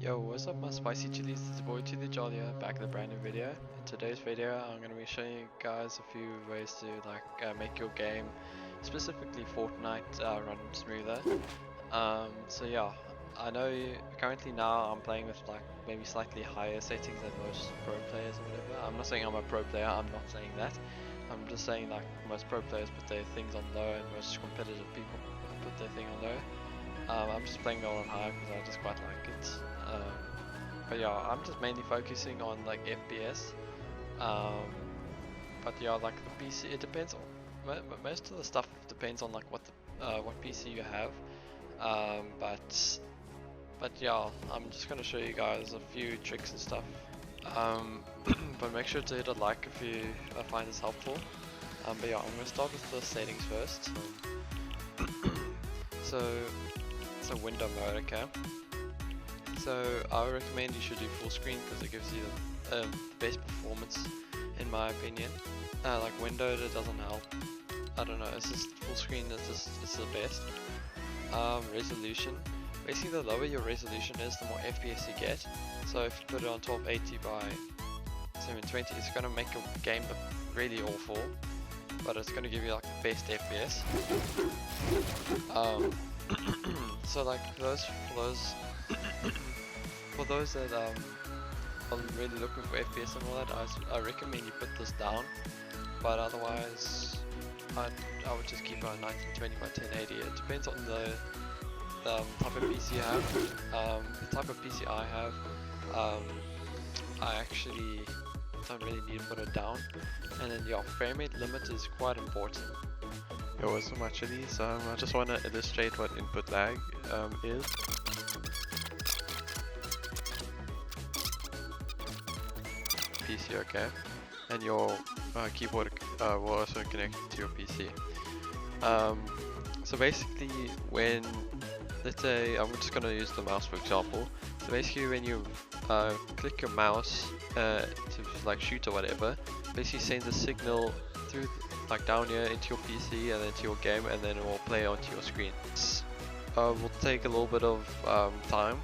Yo, what's up my spicy chilies, it's your boy Chili Jolly here, back with a brand new video. In today's video I'm going to be showing you guys a few ways to make your game, specifically Fortnite, run smoother. So yeah, I know currently now I'm playing with like maybe slightly higher settings than most pro players or whatever. I'm not saying I'm a pro player, I'm not saying that. I'm just saying like most pro players put their things on low and most competitive people put their thing on low. I'm just playing it on high because I just quite like it. But yeah, I'm just mainly focusing on like FPS. Um, but yeah, like the PC, it depends on most of the stuff depends on like what PC you have. But yeah, I'm just gonna show you guys a few tricks and stuff. But make sure to hit a like if you find this helpful. But yeah, I'm gonna start with the settings first. So it's a window mode, okay? So I would recommend you should do full screen because it gives you the best performance in my opinion. Like windowed it doesn't help. I don't know, it's just full screen it's the best. Resolution. Basically the lower your resolution is, the more FPS you get. So if you put it on 1280 by 720, it's gonna make your game look really awful, but it's gonna give you like the best FPS. So like for those that are really looking for FPS and all that, I recommend you put this down. But otherwise, I would just keep it on 1920 by 1080. It depends on the type of PC you have. The type of PC I have, I actually don't really need to put it down. And then your frame rate limit is quite important. Yo, what's up my chilies? I just want to illustrate what input lag is. PC, okay? And your keyboard will also connect to your PC. So basically when, let's say, I'm just going to use the mouse for example. So basically when you click your mouse to like shoot or whatever, basically sends a signal through like down here into your PC and then to your game, and then it will play onto your screen. Will take a little bit of time.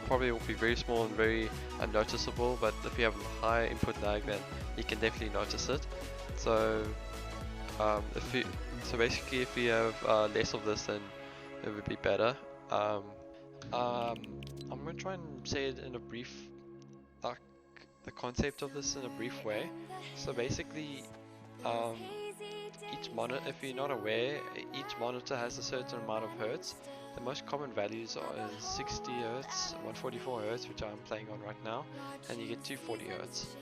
Probably will be very small and very unnoticeable, but if you have high input lag then you can definitely notice it. So basically if you have less of this then it would be better. I'm gonna try and say it in a brief, like the concept of this in a brief way. So basically each monitor, if you're not aware, each monitor has a certain amount of hertz. The most common values are 60 hertz, 144 hertz, which I'm playing on right now, and you get 240 hertz.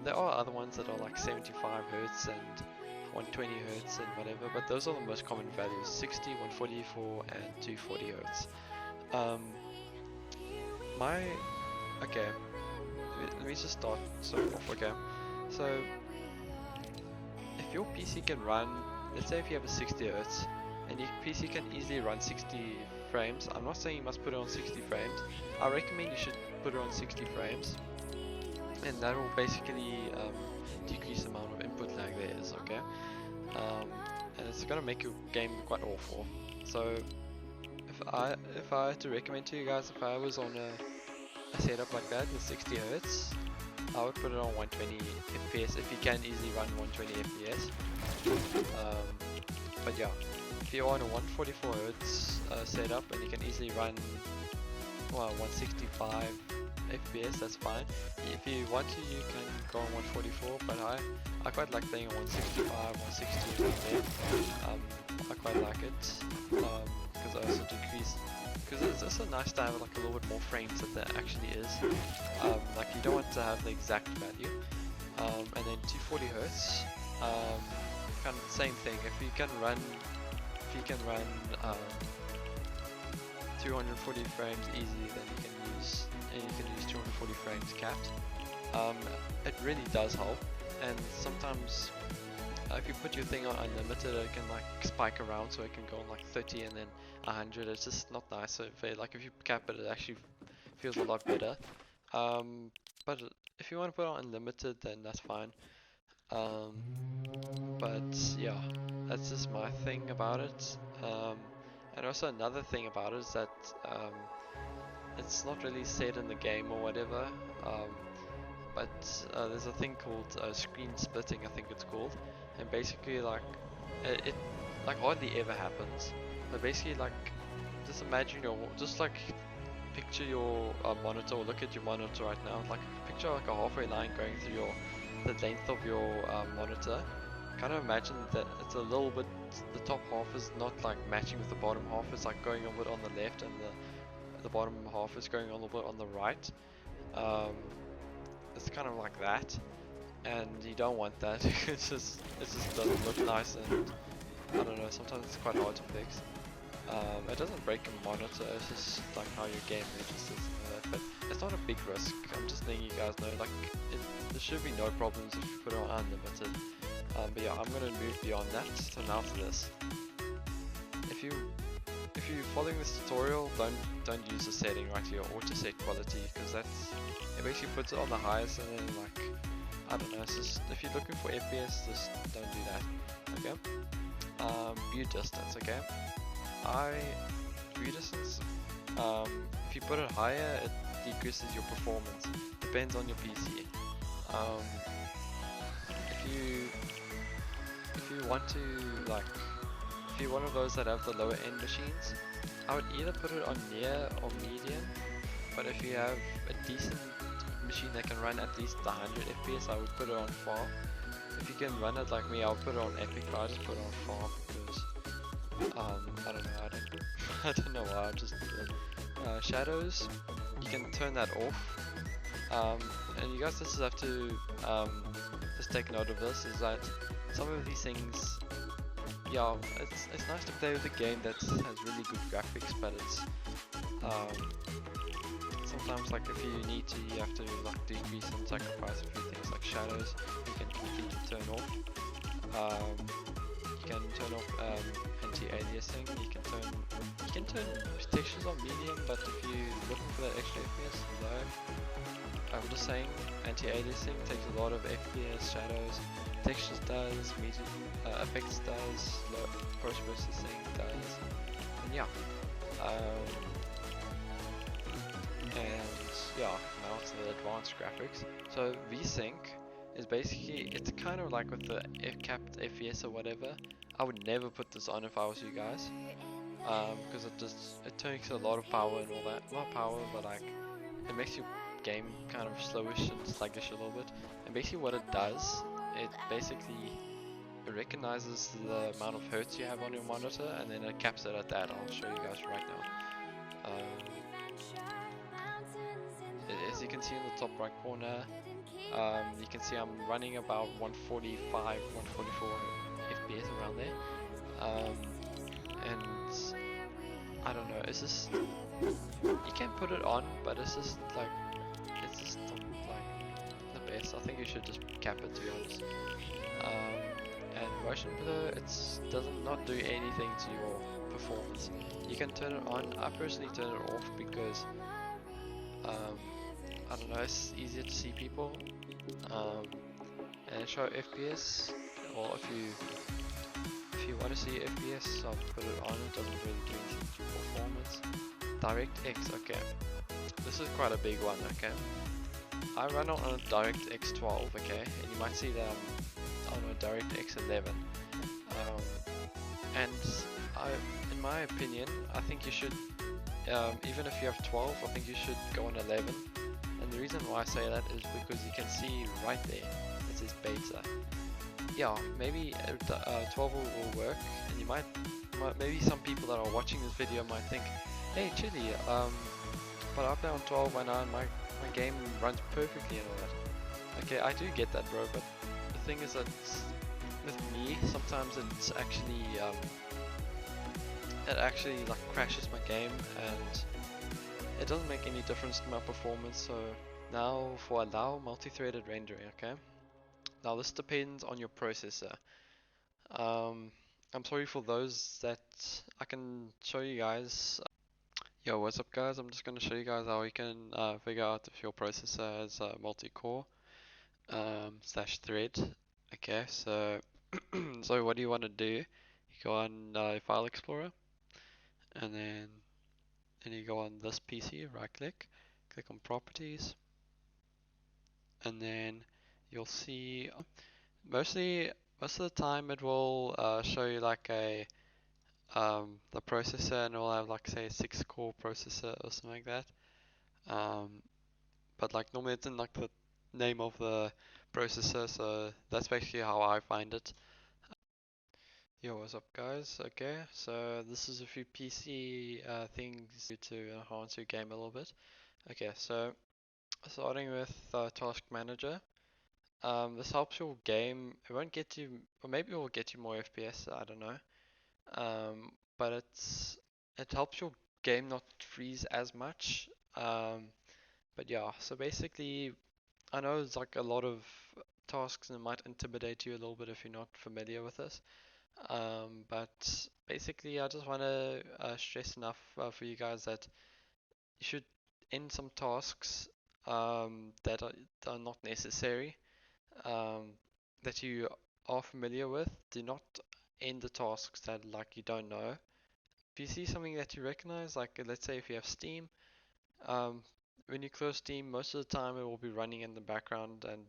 There are other ones that are like 75 hertz and 120 hertz and whatever, but those are the most common values: 60, 144, and 240 hertz. Okay, let me just start off. Okay, so if your PC can run, let's say if you have a 60 Hz and your PC can easily run 60 frames, I'm not saying you must put it on 60 frames, I recommend you should put it on 60 frames, and that will basically decrease the amount of input lag there is, okay? And it's gonna make your game quite awful. So if I had to recommend to you guys, if I was on a setup like that with 60 Hz, I would put it on 120 FPS if you can easily run 120 FPS. But yeah, if you're on a 144 Hz setup and you can easily run 165 FPS, that's fine. If you want to, you can go on 144, but I quite like playing on 165, 160 FPS. I quite like it because I also decrease. Because it's also nice to have like a little bit more frames than there actually is. Like you don't want to have the exact value. And then 240 hertz, kind of the same thing. If you can run 240 frames easily, then you can use 240 frames capped. It really does help. And sometimes if you put your thing on unlimited, it can like spike around, so it can go on like 30 and then 100. It's just not nice. So if you cap it, it actually feels a lot better. But if you want to put on unlimited, then that's fine. But yeah, that's just my thing about it. And also another thing about it is that it's not really said in the game or whatever. Um, but there's a thing called screen splitting, I think it's called, and basically like it like hardly ever happens. But basically like just imagine your just like picture your monitor or look at your monitor right now. Like picture like a halfway line going through the length of your monitor. Kind of imagine that it's a little bit the top half is not like matching with the bottom half. It's like going a bit on the left and the bottom half is going a little bit on the right. Um, it's kind of like that, and you don't want that. It just doesn't look nice, and I don't know. Sometimes it's quite hard to fix. It doesn't break a monitor. It's just like how your game registers and all that. But it's not a big risk. I'm just letting you guys know. Like there should be no problems if you put it on unlimited. But yeah, I'm gonna move beyond that. So now to this. If you if you're following this tutorial, don't use the setting right here, auto set quality, because it basically puts it on the highest, and then like I don't know. It's just if you're looking for FPS, just don't do that. Okay. View distance. Okay. View distance. If you put it higher, it decreases your performance. Depends on your PC. Um, if you want to like if you're one of those that have the lower end machines, I would either put it on near or medium, but if you have a decent machine that can run at least 100 FPS, I would put it on far. If you can run it like me, I'll put it on epic, but I just put it on far because I don't know, I don't know why, I just did it. Shadows, you can turn that off. And you guys just have to just take note of this, is that some of these things, yeah, it's nice to play with a game that has really good graphics, but it's sometimes like if you need to, you have to like decrease and sacrifice a few things like shadows. You can completely turn off. You can turn off anti-aliasing. You can turn textures on medium, but if you're looking for that extra FPS, low. I'm just saying, anti-aliasing takes a lot of FPS, shadows, textures does, medium, effects does, post-processing does, and yeah. And yeah, now to the advanced graphics. So VSync is basically, it's kind of like with the capped FPS or whatever. I would never put this on if I was you guys, because it takes a lot of power and all that. Not power, but like it makes your game kind of slowish and sluggish a little bit. And basically what it does, it basically recognizes the amount of hertz you have on your monitor, and then it caps it at that. I'll show you guys right now. As you can see in the top right corner, you can see I'm running about 145, 144 FPS around there. And I don't know, it's just, you can put it on, but it's just like, it's just not like the best. I think you should just cap it, to be honest. And motion blur, it doesn't not do anything to your performance. You can turn it on. I personally turn it off because I don't know, it's easier to see people, and show FPS. Or if you want to see FPS, I'll put it on. It doesn't really do anything to performance. DirectX, okay, this is quite a big one. Okay, I run on a DirectX 12, okay, and you might see that I'm on a DirectX 11, and in my opinion, I think you should, even if you have 12, I think you should go on 11. And the reason why I say that is because you can see right there, it says beta. Yeah, maybe 12 will work, and you might, maybe some people that are watching this video might think, hey Chili, but I play on 12 right now and my game runs perfectly and all that. Okay, I do get that, bro, but the thing is that with me, sometimes it's actually, it actually like crashes my game, and it doesn't make any difference to my performance. So now for allow multi-threaded rendering, okay? Now this depends on your processor. I'm sorry for those that I can show you guys. Yo, what's up guys? I'm just going to show you guys how you can figure out if your processor has multi-core slash thread. Okay, so so what do you want to do? You go on File Explorer, and then and you go on this PC, right click, click on properties, and then you'll see mostly most of the time it will show you like a the processor, and it will have like say a 6-core processor or something like that. But like normally it's in like the name of the processor, so that's basically how I find it. Yo, what's up guys? Okay, so this is a few PC things to enhance your game a little bit. Okay, so starting with Task Manager. This helps your game. It won't get you, or maybe it will get you more FPS. I don't know. But it helps your game not freeze as much. But yeah, so basically, I know it's like a lot of tasks and it might intimidate you a little bit if you're not familiar with this. But basically, I just want to stress enough for you guys that you should end some tasks that are not necessary, um, that you are familiar with. Do not end the tasks that like you don't know. If you see something that you recognize, like let's say if you have Steam, um, when you close Steam, most of the time it will be running in the background. And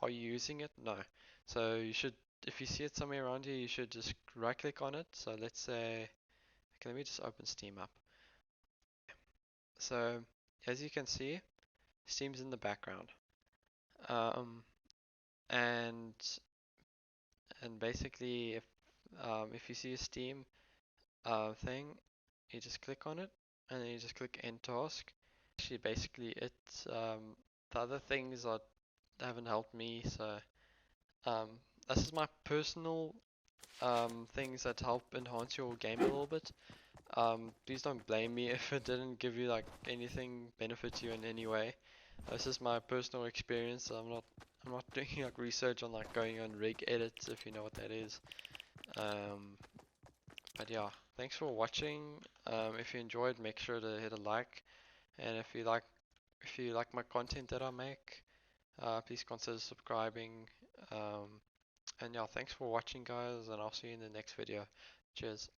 are you using it? No. So you should, if you see it somewhere around here, you should just right click on it. So let's say, okay, let me just open Steam up. So as you can see, Steam's in the background. Um, and basically if you see a Steam thing, you just click on it and then you just click end task. Actually, basically the other things are haven't helped me, so um, this is my personal things that help enhance your game a little bit. Please don't blame me if it didn't give you like anything benefit you in any way. This is my personal experience. I'm not doing like research on like going on rig edits, if you know what that is. Um, but yeah, thanks for watching. If you enjoyed, make sure to hit a like, and if you like my content that I make, please consider subscribing. And yeah, thanks for watching guys, and I'll see you in the next video. Cheers.